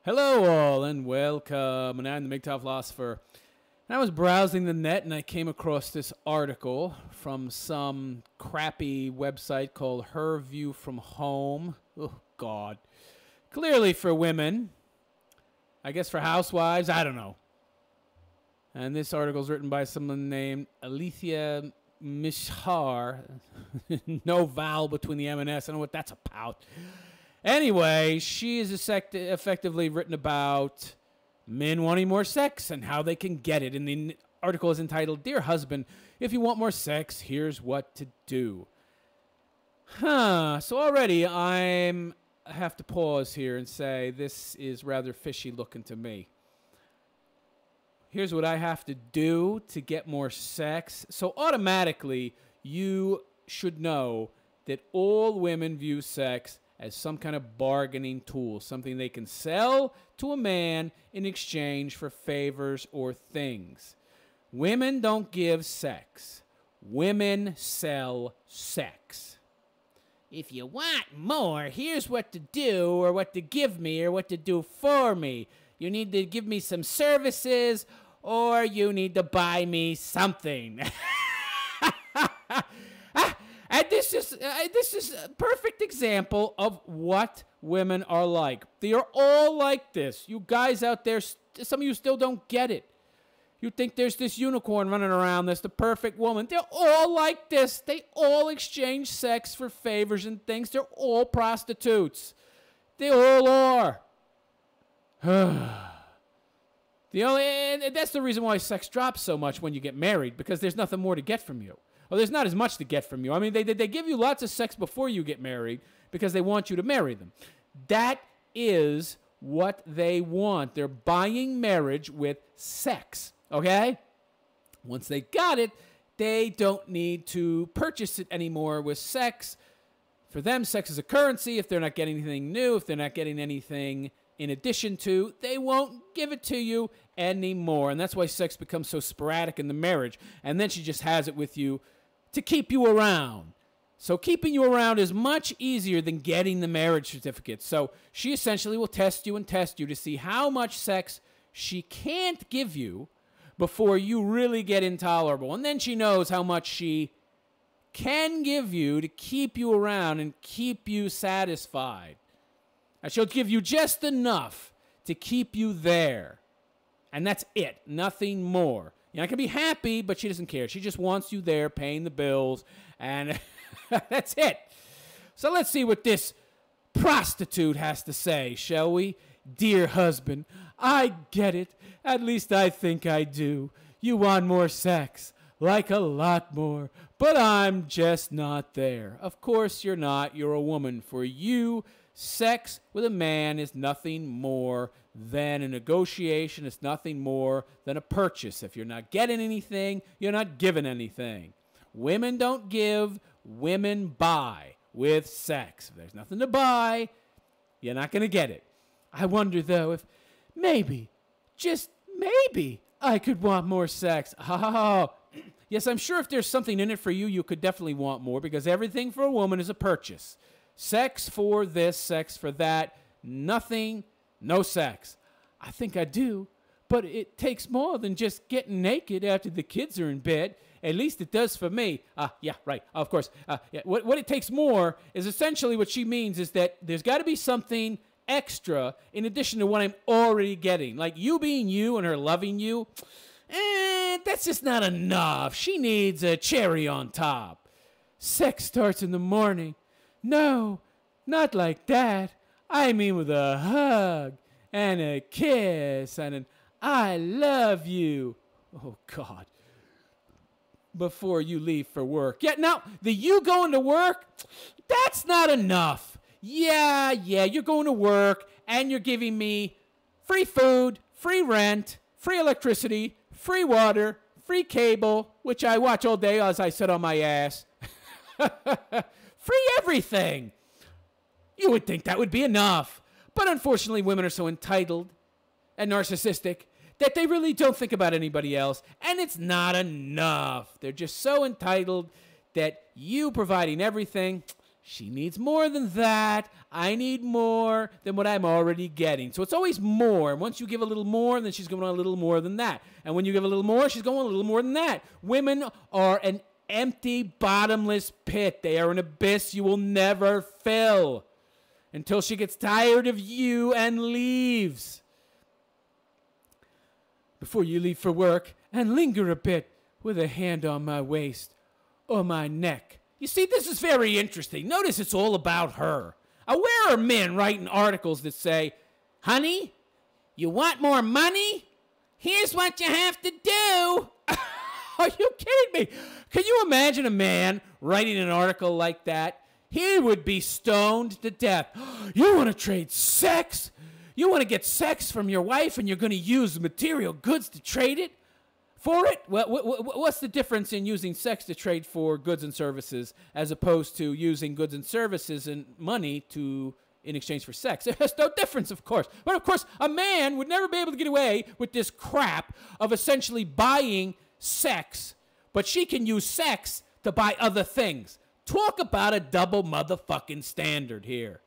Hello all and welcome. And I'm the MGTOW philosopher. And I was browsing the net and I came across this article from some crappy website called Her View from Home. Oh, God. Clearly for women. I guess for housewives. I don't know. And this article is written by someone named Alethea Mishar. No vowel between the M and S. I don't know what that's about. Anyway, she is effectively written about men wanting more sex and how they can get it. And the article is entitled, Dear Husband, if you want more sex, here's what to do. So already I have to pause here and say this is rather fishy looking to me. Here's what I have to do to get more sex. So automatically, you should know that all women view sex as some kind of bargaining tool, something they can sell to a man in exchange for favors or things. Women don't give sex. Women sell sex. If you want more, here's what to do, or what to give me, or what to do for me. You need to give me some services, or you need to buy me something. And this is a perfect example of what women are like. They are all like this. You guys out there, some of you still don't get it. You think there's this unicorn running around that's the perfect woman. They're all like this. They all exchange sex for favors and things. They're all prostitutes. They all are. That's the reason why sex drops so much when you get married, because there's nothing more to get from you. Well, there's not as much to get from you. I mean, they give you lots of sex before you get married because they want you to marry them. That is what they want. They're buying marriage with sex, okay? Once they got it, they don't need to purchase it anymore with sex. For them, sex is a currency. If they're not getting anything new, if they're not getting anything in addition to, they won't give it to you anymore. And that's why sex becomes so sporadic in the marriage. And then she just has it with you to keep you around. So keeping you around is much easier than getting the marriage certificate. So she essentially will test you to see how much sex she can't give you before you really get intolerable. And then she knows how much she can give you to keep you around and keep you satisfied. And she'll give you just enough to keep you there. And that's it. Nothing more. You're not going to be happy, but she doesn't care. She just wants you there paying the bills, and that's it. So let's see what this prostitute has to say, shall we? Dear husband, I get it. At least I think I do. You want more sex, like a lot more, but I'm just not there. Of course you're not. You're a woman. For you, sex with a man is nothing more than a negotiation. It's nothing more than a purchase. If you're not getting anything, you're not given anything. Women don't give, women buy with sex. If there's nothing to buy, you're not going to get it. I wonder, though, if maybe, just maybe, I could want more sex. Oh, yes, I'm sure if there's something in it for you, you could definitely want more, because everything for a woman is a purchase. Sex for this, sex for that, nothing, no sex. I think I do, but it takes more than just getting naked after the kids are in bed. At least it does for me. Yeah, right, of course. Yeah. What it takes more is essentially what she means is that there's got to be something extra in addition to what I'm already getting. Like you being you and her loving you, that's just not enough. She needs a cherry on top. Sex starts in the morning. No, not like that. I mean with a hug and a kiss and an I love you. Oh, God. Before you leave for work. Yeah, now, the you going to work, that's not enough. Yeah, you're going to work and you're giving me free food, free rent, free electricity, free water, free cable, which I watch all day as I sit on my ass. Free everything. You would think that would be enough. But unfortunately, women are so entitled and narcissistic that they really don't think about anybody else. And it's not enough. They're just so entitled that you providing everything, She needs more than that. I need more than what I'm already getting. So it's always more. And once you give a little more, then she's going a little more than that. And when you give a little more, she's going a little more than that. Women are an empty, bottomless pit. They are an abyss you will never fill until she gets tired of you and leaves. Before you leave for work, and linger a bit with a hand on my waist or my neck. You see, this is very interesting. Notice it's all about her. Where are men writing articles that say, honey, you want more money? Here's what you have to do. Are you kidding me? Can you imagine a man writing an article like that? He would be stoned to death. You want to trade sex? You want to get sex from your wife and you're going to use material goods to trade it? For it? What's the difference in using sex to trade for goods and services as opposed to using goods and services and money in exchange for sex? There's no difference, of course. But, of course, a man would never be able to get away with this crap of essentially buying sex, but she can use sex to buy other things. Talk about a double motherfucking standard here.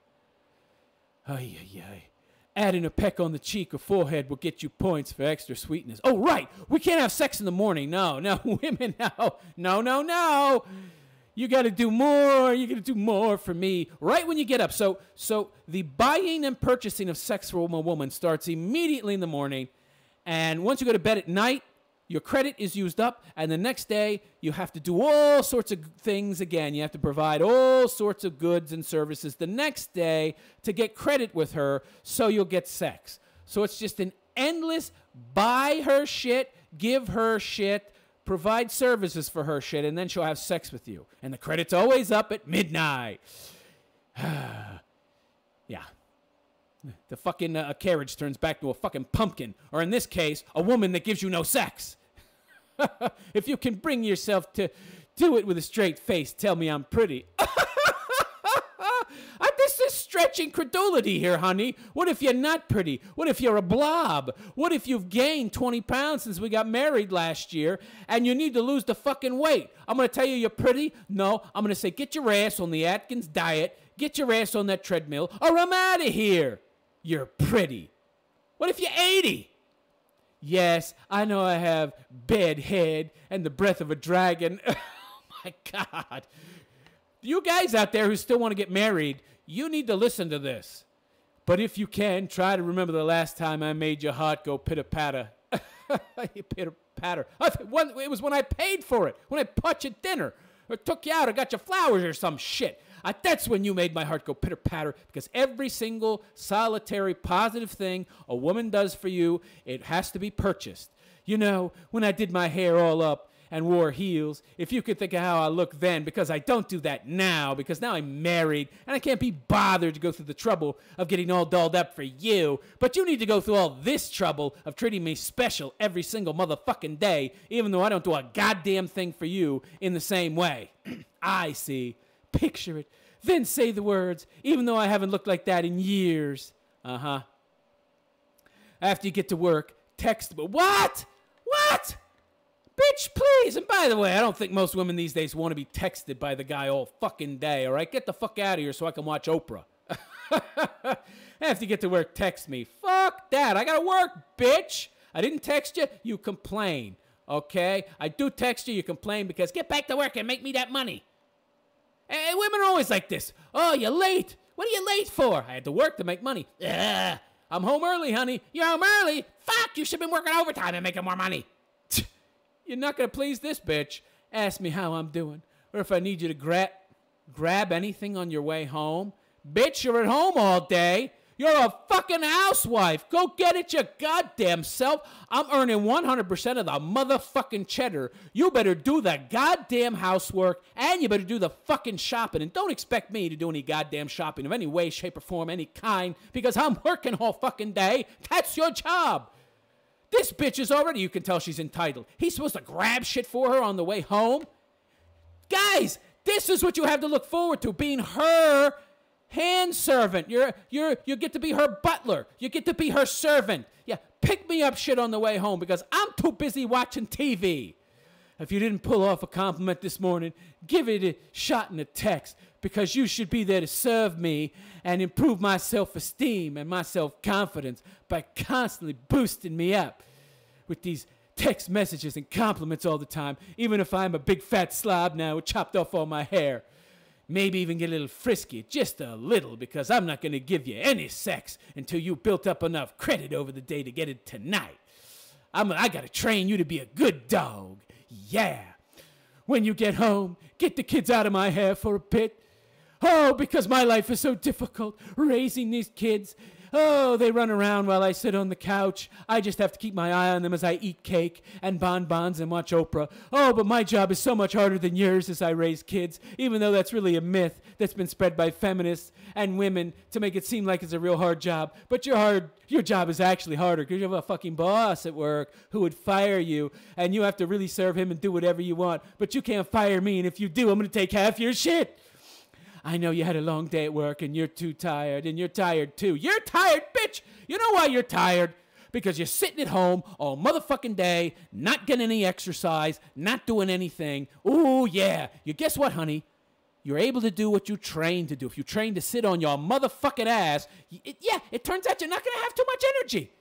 Ay, ay, ay. Adding a peck on the cheek or forehead will get you points for extra sweetness. Oh, right. We can't have sex in the morning. No, women, no. You got to do more. You got to do more for me right when you get up. So the buying and purchasing of sex from a woman starts immediately in the morning. And once you go to bed at night, your credit is used up, and the next day you have to do all sorts of things again. You have to provide all sorts of goods and services the next day to get credit with her so you'll get sex. So it's just an endless buy her shit, give her shit, provide services for her shit, and then she'll have sex with you. And the credit's always up at midnight. Yeah. The fucking carriage turns back to a fucking pumpkin. Or in this case, a woman that gives you no sex. If you can bring yourself to do it with a straight face, tell me I'm pretty. This is stretching credulity here, honey. What if you're not pretty? What if you're a blob? What if you've gained 20 pounds since we got married last year and you need to lose the fucking weight? I'm going to tell you you're pretty? No, I'm going to say get your ass on the Atkins diet, get your ass on that treadmill, or I'm out of here. You're pretty. What if you're 80? Yes, I know I have bad head and the breath of a dragon. Oh, my God. You guys out there who still want to get married, you need to listen to this. But if you can, try to remember the last time I made your heart go pitter-patter. Pitter-patter. It was when I paid for it, when I bought you dinner, or took you out or got you flowers or some shit. That's when you made my heart go pitter-patter, because every single solitary positive thing a woman does for you, it has to be purchased. You know, when I did my hair all up and wore heels, if you could think of how I looked then, because I don't do that now, because now I'm married, and I can't be bothered to go through the trouble of getting all dolled up for you, but you need to go through all this trouble of treating me special every single motherfucking day, even though I don't do a goddamn thing for you in the same way. I see. Picture it. Then say the words, even though I haven't looked like that in years. Uh-huh. After you get to work, text me. What? Bitch, please. And by the way, I don't think most women these days want to be texted by the guy all fucking day, all right? Get the fuck out of here so I can watch Oprah. After you get to work, text me. Fuck that. I gotta work, bitch. I didn't text you. You complain, okay? I do text you. You complain because get back to work and make me that money. And women are always like this. Oh, you're late. What are you late for? I had to work to make money. Ugh. I'm home early, honey. You're home early? Fuck, you should have been working overtime and making more money. You're not going to please this bitch. Ask me how I'm doing. Or if I need you to grab anything on your way home. Bitch, you're at home all day. You're a fucking housewife. Go get it your goddamn self. I'm earning 100% of the motherfucking cheddar. You better do the goddamn housework, and you better do the fucking shopping. And don't expect me to do any goddamn shopping of any way, shape, or form, any kind, because I'm working all fucking day. That's your job. This bitch is already, you can tell she's entitled. He's supposed to grab shit for her on the way home. Guys, this is what you have to look forward to, being her hand servant. You get to be her butler. You get to be her servant. Yeah, pick me up shit on the way home because I'm too busy watching TV. If you didn't pull off a compliment this morning, give it a shot in a text, because you should be there to serve me and improve my self-esteem and my self-confidence by constantly boosting me up with these text messages and compliments all the time, even if I'm a big fat slob now with chopped off all my hair. Maybe even get a little frisky, just a little, because I'm not going to give you any sex until you built up enough credit over the day to get it tonight. I got to train you to be a good dog. Yeah. When you get home, get the kids out of my hair for a bit. Oh, because my life is so difficult raising these kids. Oh, they run around while I sit on the couch. I just have to keep my eye on them as I eat cake and bonbons and watch Oprah. Oh, but my job is so much harder than yours as I raise kids, even though that's really a myth that's been spread by feminists and women to make it seem like it's a real hard job. But your job is actually harder because you have a fucking boss at work who would fire you, and you have to really serve him and do whatever you want. But you can't fire me, and if you do, I'm going to take half your shit. I know you had a long day at work and you're too tired, and you're tired too. You're tired, bitch! You know why you're tired? Because you're sitting at home all motherfucking day, not getting any exercise, not doing anything. Ooh, yeah. You guess what, honey? You're able to do what you trained to do. If you train to sit on your motherfucking ass, it turns out you're not going to have too much energy.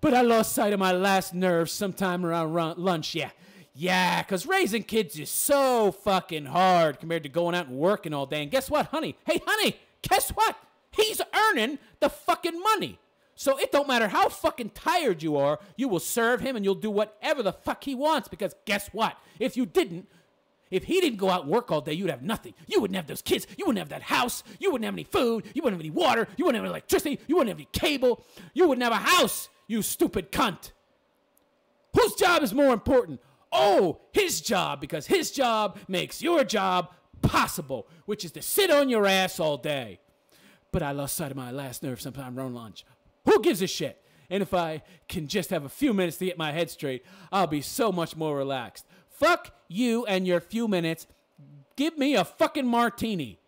But I lost sight of my last nerve sometime around lunch, yeah. Yeah, because raising kids is so fucking hard compared to going out and working all day. And guess what, honey? Hey, honey, guess what? He's earning the fucking money. So it don't matter how fucking tired you are, you will serve him and you'll do whatever the fuck he wants. Because guess what? If he didn't go out and work all day, you'd have nothing. You wouldn't have those kids. You wouldn't have that house. You wouldn't have any food. You wouldn't have any water. You wouldn't have any electricity. You wouldn't have any cable. You wouldn't have a house, you stupid cunt. Whose job is more important? Oh, his job, because his job makes your job possible, which is to sit on your ass all day. But I lost sight of my last nerve sometime around lunch. Who gives a shit? And if I can just have a few minutes to get my head straight, I'll be so much more relaxed. Fuck you and your few minutes. Give me a fucking martini.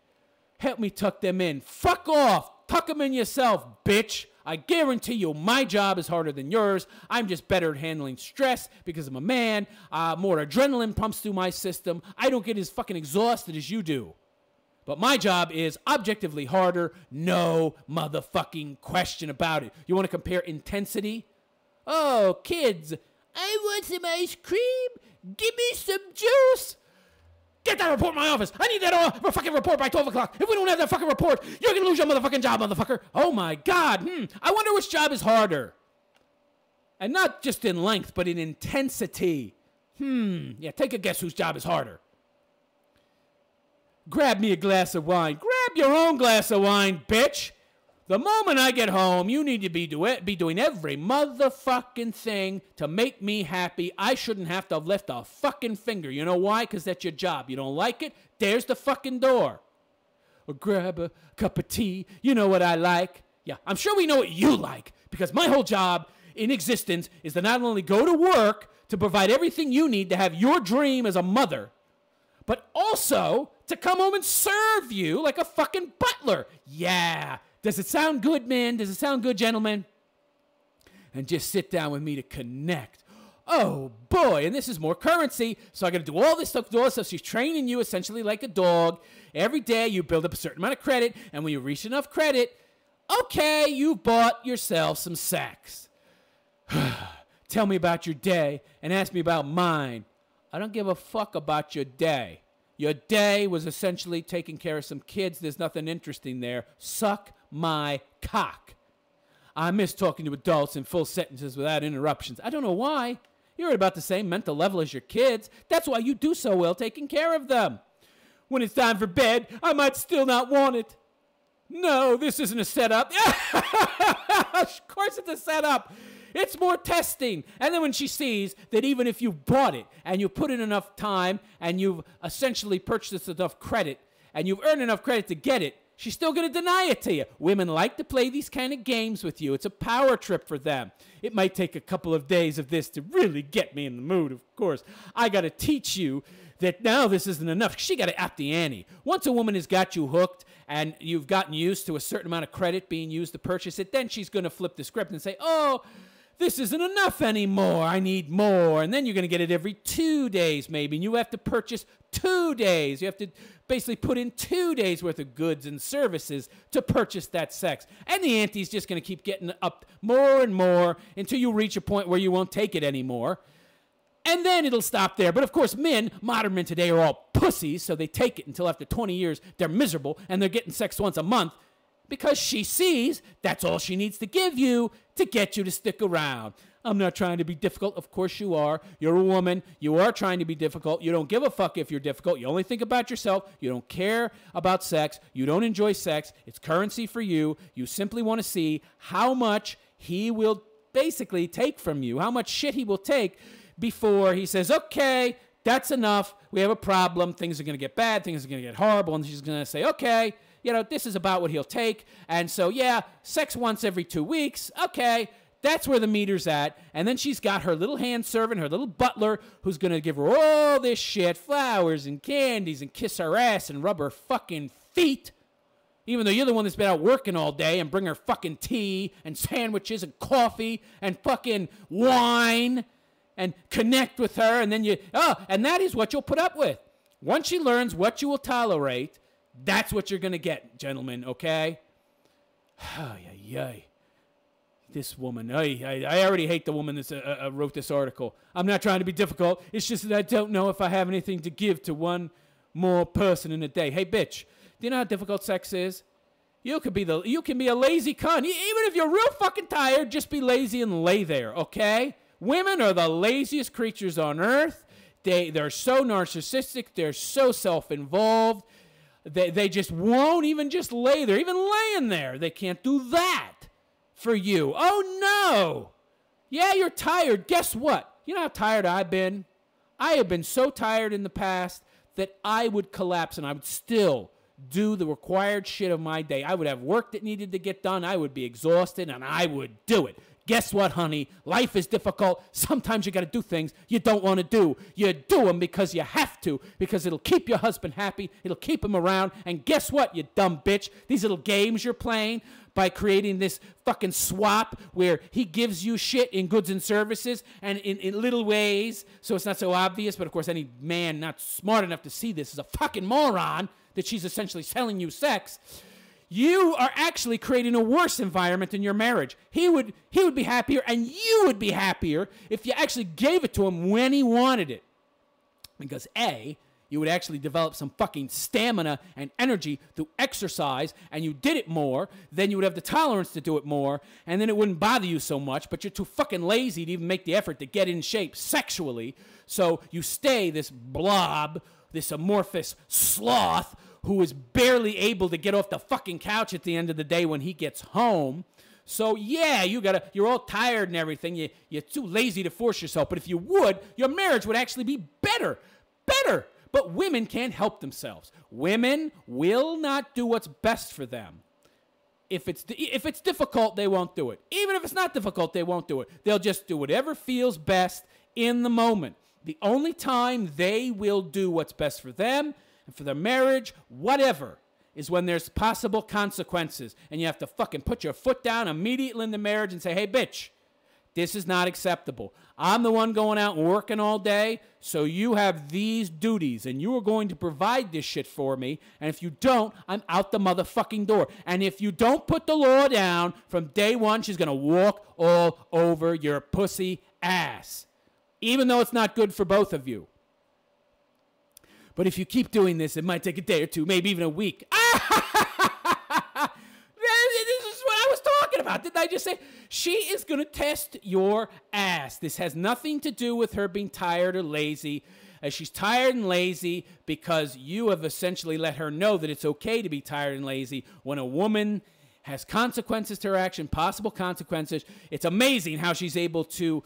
Help me tuck them in. Fuck off. Tuck them in yourself, bitch. I guarantee you my job is harder than yours. I'm just better at handling stress because I'm a man. More adrenaline pumps through my system. I don't get as fucking exhausted as you do. But my job is objectively harder. No motherfucking question about it. You want to compare intensity? Oh, kids, I want some ice cream. Give me some juice. Get that report in my office. I need that fucking report by 12 o'clock. If we don't have that fucking report, you're going to lose your motherfucking job, motherfucker. Oh, my God. I wonder which job is harder. And not just in length, but in intensity. Yeah, take a guess whose job is harder. Grab me a glass of wine. Grab your own glass of wine, bitch. The moment I get home, you need to be doing every motherfucking thing to make me happy. I shouldn't have to lift a fucking finger. You know why? Because that's your job. You don't like it? There's the fucking door. Or grab a cup of tea. You know what I like. Yeah, I'm sure we know what you like. Because my whole job in existence is to not only go to work to provide everything you need to have your dream as a mother, but also to come home and serve you like a fucking butler. Yeah. Does it sound good, man? Does it sound good, gentlemen? And just sit down with me to connect. Oh, boy. And this is more currency. So I got to do all this stuff, She's training you essentially like a dog. Every day you build up a certain amount of credit. And when you reach enough credit, okay, you bought yourself some sex. Tell me about your day and ask me about mine. I don't give a fuck about your day. Your day was essentially taking care of some kids. There's nothing interesting there. Suck my cock. I miss talking to adults in full sentences without interruptions. I don't know why. You're at about the same mental level as your kids. That's why you do so well taking care of them. When it's time for bed, I might still not want it. No, this isn't a setup. Of course it's a setup. It's more testing. And then when she sees that even if you bought it and you put in enough time and you've essentially purchased enough credit and you've earned enough credit to get it, she's still going to deny it to you. Women like to play these kind of games with you. It's a power trip for them. It might take a couple of days of this to really get me in the mood, of course. I got to teach you that now this isn't enough. She got to up the ante. Once a woman has got you hooked and you've gotten used to a certain amount of credit being used to purchase it, then she's going to flip the script and say, oh, this isn't enough anymore. I need more. And then you're going to get it every 2 days maybe. And you have to purchase 2 days. You have to basically put in 2 days worth of goods and services to purchase that sex. And the ante's just going to keep getting up more and more until you reach a point where you won't take it anymore. And then it'll stop there. But of course, modern men today are all pussies, so they take it until after 20 years they're miserable and they're getting sex once a month because she sees that's all she needs to give you to get you to stick around. I'm not trying to be difficult. Of course you are. You're a woman. You are trying to be difficult. You don't give a fuck if you're difficult. You only think about yourself. You don't care about sex. You don't enjoy sex. It's currency for you. You simply want to see how much he will basically take from you, how much shit he will take before he says, okay, that's enough. We have a problem. Things are going to get bad. Things are going to get horrible. And she's going to say, okay, this is about what he'll take. And so, yeah, sex once every 2 weeks. Okay, that's where the meter's at. And then she's got her little hand servant, her little butler, who's going to give her all this shit, flowers and candies, and kiss her ass and rub her fucking feet. Even though you're the one that's been out working all day, and bring her fucking tea and sandwiches and coffee and fucking wine and connect with her. And then and that is what you'll put up with. Once she learns what you will tolerate, that's what you're going to get, gentlemen, okay? This woman, I already hate the woman that wrote this article. I'm not trying to be difficult. It's just that I don't know if I have anything to give to one more person in a day. Hey, bitch, do you know how difficult sex is? You can be a lazy cunt. Even if you're real fucking tired, just be lazy and lay there, okay? Women are the laziest creatures on earth. They're so narcissistic. They're so self-involved. They just won't even just lay there. Even laying there, they can't do that for you. Oh, no. Yeah, you're tired. Guess what? You know how tired I've been? I have been so tired in the past that I would collapse and I would still do the required shit of my day. I would have work that needed to get done. I would be exhausted and I would do it. Guess what, honey? Life is difficult. Sometimes you got to do things you don't want to do. You do them because you have to, because it'll keep your husband happy. It'll keep him around. And guess what, you dumb bitch? These little games you're playing by creating this fucking swap where he gives you shit in goods and services and in little ways, so it's not so obvious. But, of course, any man not smart enough to see this is a fucking moron that she's essentially selling you sex. You are actually creating a worse environment in your marriage. He would be happier, and you would be happier if you actually gave it to him when he wanted it. Because A, you would actually develop some fucking stamina and energy through exercise, and you did it more, then you would have the tolerance to do it more, and then it wouldn't bother you so much, but you're too fucking lazy to even make the effort to get in shape sexually, so you stay this blob, this amorphous sloth who is barely able to get off the fucking couch at the end of the day when he gets home. So, yeah, you're all tired and everything. You're too lazy to force yourself. But if you would, your marriage would actually be better. Better. But women can't help themselves. Women will not do what's best for them. If it's difficult, they won't do it. Even if it's not difficult, they won't do it. They'll just do whatever feels best in the moment. The only time they will do what's best for them and for their marriage, whatever, is when there's possible consequences. And you have to fucking put your foot down immediately in the marriage and say, hey, bitch, this is not acceptable. I'm the one going out and working all day, so you have these duties, and you are going to provide this shit for me. And if you don't, I'm out the motherfucking door. And if you don't put the law down, from day one, she's going to walk all over your pussy ass. Even though it's not good for both of you. But if you keep doing this, it might take a day or two, maybe even a week. This is what I was talking about. Didn't I just say? She is going to test your ass. This has nothing to do with her being tired or lazy. She's tired and lazy because you have essentially let her know that it's okay to be tired and lazy. When a woman has consequences to her action, possible consequences, it's amazing how she's able to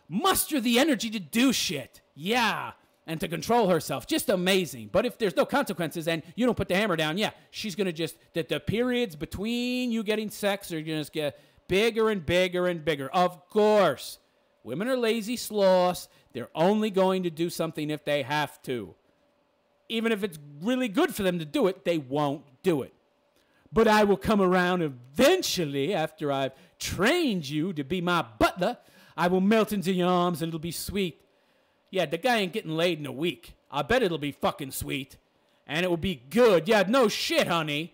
muster the energy to do shit. Yeah. And to control herself. Just amazing. But if there's no consequences and you don't put the hammer down, yeah, she's going to just, the periods between you getting sex are going to just get bigger and bigger and bigger. Of course. Women are lazy sloths. They're only going to do something if they have to. Even if it's really good for them to do it, they won't do it. But I will come around eventually after I've trained you to be my butler. I will melt into your arms and it'll be sweet. Yeah, the guy ain't getting laid in a week. I bet it'll be fucking sweet. And it will be good. Yeah, no shit, honey.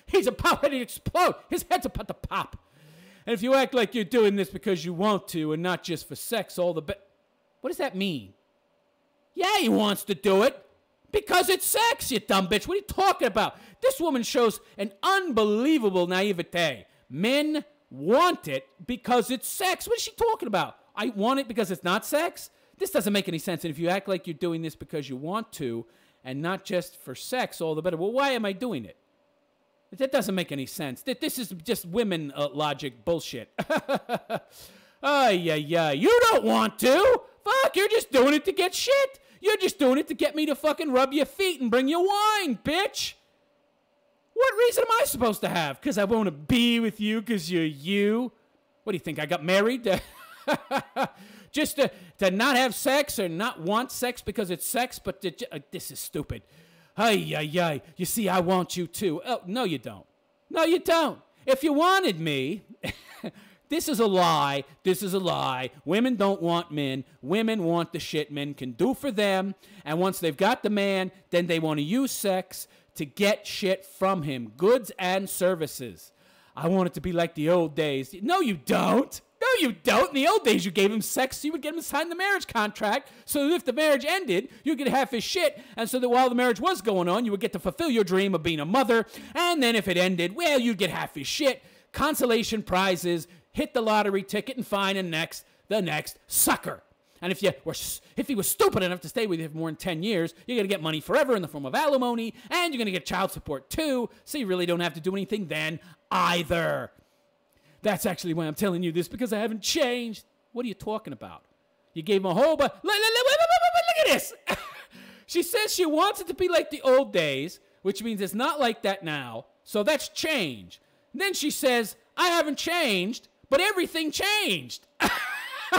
He's about ready to explode. His head's about to pop. And if you act like you're doing this because you want to and not just for sex, all the what does that mean? Yeah, he wants to do it because it's sex, you dumb bitch. What are you talking about? This woman shows an unbelievable naivete. Men want it because it's sex. What is she talking about? I want it because it's not sex? This doesn't make any sense. And if you act like you're doing this because you want to and not just for sex, all the better. Well, why am I doing it? That doesn't make any sense. This is just women logic bullshit. Yeah. You don't want to. Fuck, you're just doing it to get shit. You're just doing it to get me to fucking rub your feet and bring you wine, bitch. What reason am I supposed to have? Because I want to be with you because you're you? What do you think, I got married? Just to not have sex or not want sex because it's sex? But this is stupid. Ay. You see, I want you too. Oh, no, you don't. No, you don't. If you wanted me... This is a lie. This is a lie. Women don't want men. Women want the shit men can do for them. And once they've got the man, then they want to use sex to get shit from him. Goods and services. I want it to be like the old days. No, you don't. No, you don't. In the old days, you gave him sex so you would get him to sign the marriage contract so that if the marriage ended, you'd get half his shit. And so that while the marriage was going on, you would get to fulfill your dream of being a mother. And then if it ended, well, you'd get half his shit. Consolation prizes. Hit the lottery ticket and find the next sucker. And if he was stupid enough to stay with you for more than 10 years, you're going to get money forever in the form of alimony, and you're going to get child support too, so you really don't have to do anything then either. That's actually why I'm telling you this, because I haven't changed. What are you talking about? You gave him a whole bunch. Look at this. She says she wants it to be like the old days, which means it's not like that now, so that's change. And then she says, I haven't changed. But everything changed. Only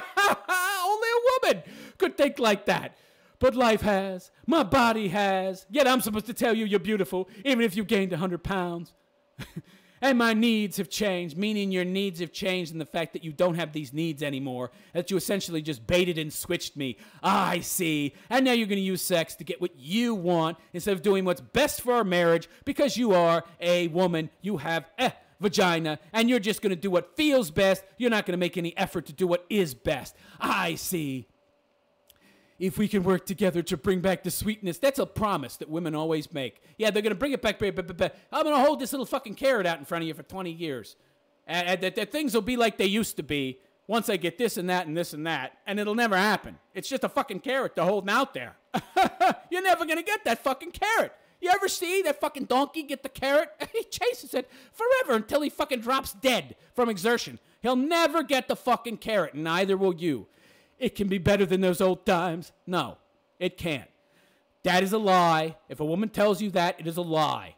a woman could think like that. But life has. My body has. Yet I'm supposed to tell you you're beautiful, even if you gained 100 pounds. And my needs have changed, meaning your needs have changed in the fact that you don't have these needs anymore, that you essentially just baited and switched me. I see. And now you're going to use sex to get what you want instead of doing what's best for our marriage because you are a woman. You have vagina, and you're just going to do what feels best. You're not going to make any effort to do what is best. I see. If we can work together to bring back the sweetness, that's a promise that women always make. Yeah, they're going to bring it back. I'm going to hold this little fucking carrot out in front of you for 20 years. And that things will be like they used to be once I get this and that and this and that, and it'll never happen. It's just a fucking carrot they're holding out there. You're never going to get that fucking carrot. You ever see that fucking donkey get the carrot? He chases it forever until he fucking drops dead from exertion. He'll never get the fucking carrot, and neither will you. It can be better than those old times. No, it can't. That is a lie. If a woman tells you that, it is a lie.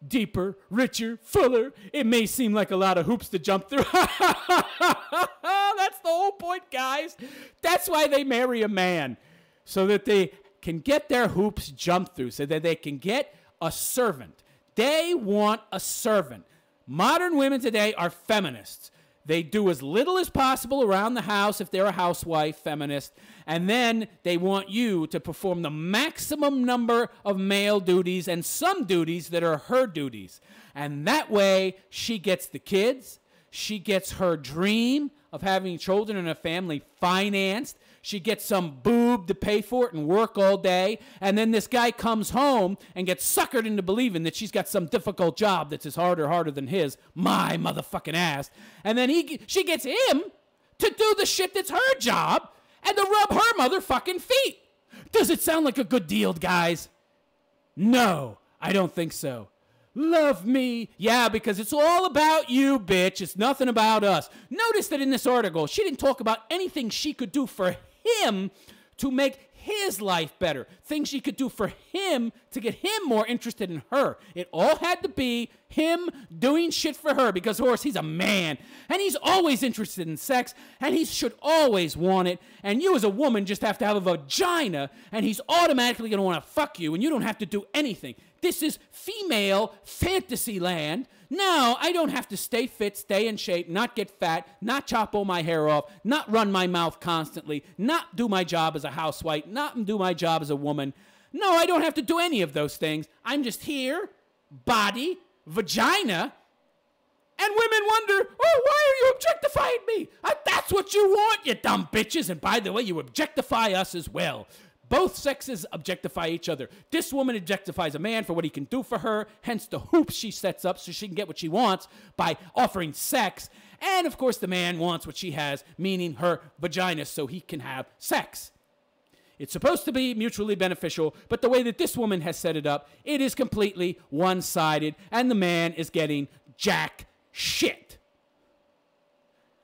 Deeper, richer, fuller. It may seem like a lot of hoops to jump through. That's the whole point, guys. That's why they marry a man, so that they can get their hoops jumped through, so that they can get a servant. They want a servant. Modern women today are feminists. They do as little as possible around the house if they're a housewife, feminist, and then they want you to perform the maximum number of male duties and some duties that are her duties. And that way, she gets the kids, she gets her dream of having children and a family financed, she gets some boob to pay for it and work all day. And then this guy comes home and gets suckered into believing that she's got some difficult job that's as harder than his, my motherfucking ass. And then she gets him to do the shit that's her job and to rub her motherfucking feet. Does it sound like a good deal, guys? No, I don't think so. Love me. Yeah, because it's all about you, bitch. It's nothing about us. Notice that in this article, she didn't talk about anything she could do for him to make his life better. Things she could do for him to get him more interested in her. It all had to be him doing shit for her because, of course, he's a man and he's always interested in sex and he should always want it. And you as a woman just have to have a vagina and he's automatically going to want to fuck you and you don't have to do anything. This is female fantasy land. No, I don't have to stay fit, stay in shape, not get fat, not chop all my hair off, not run my mouth constantly, not do my job as a housewife, not do my job as a woman. No, I don't have to do any of those things. I'm just here, body, vagina, and women wonder, oh, why are you objectifying me? That's what you want, you dumb bitches. And by the way, you objectify us as well. Both sexes objectify each other. This woman objectifies a man for what he can do for her, hence the hoops she sets up so she can get what she wants by offering sex. And, of course, the man wants what she has, meaning her vagina, so he can have sex. It's supposed to be mutually beneficial, but the way that this woman has set it up, it is completely one-sided, and the man is getting jack shit.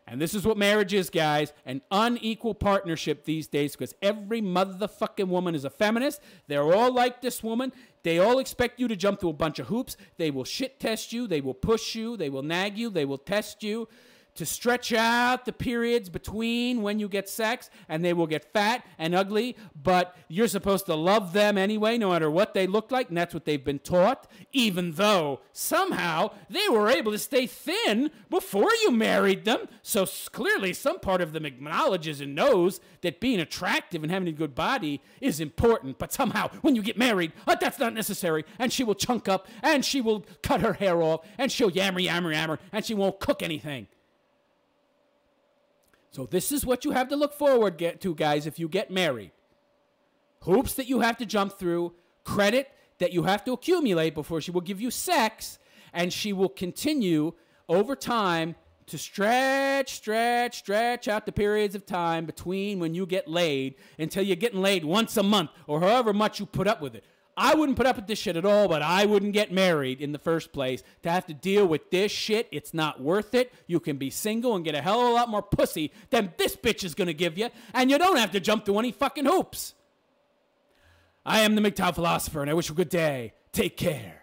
And this is what marriage is, guys, an unequal partnership these days because every motherfucking woman is a feminist. They're all like this woman. They all expect you to jump through a bunch of hoops. They will shit test you. They will push you. They will nag you. They will test you to stretch out the periods between when you get sex, and they will get fat and ugly, but you're supposed to love them anyway, no matter what they look like, and that's what they've been taught, even though somehow they were able to stay thin before you married them, so clearly some part of them acknowledges and knows that being attractive and having a good body is important, but somehow when you get married, that's not necessary, and she will chunk up, and she will cut her hair off, and she'll yammer, and she won't cook anything. So this is what you have to look forward to, guys, if you get married. Hoops that you have to jump through, credit that you have to accumulate before she will give you sex, and she will continue over time to stretch out the periods of time between when you get laid until you're getting laid once a month or however much you put up with it. I wouldn't put up with this shit at all, but I wouldn't get married in the first place to have to deal with this shit. It's not worth it. You can be single and get a hell of a lot more pussy than this bitch is going to give you, and you don't have to jump through any fucking hoops. I am the MGTOW philosopher, and I wish you a good day. Take care.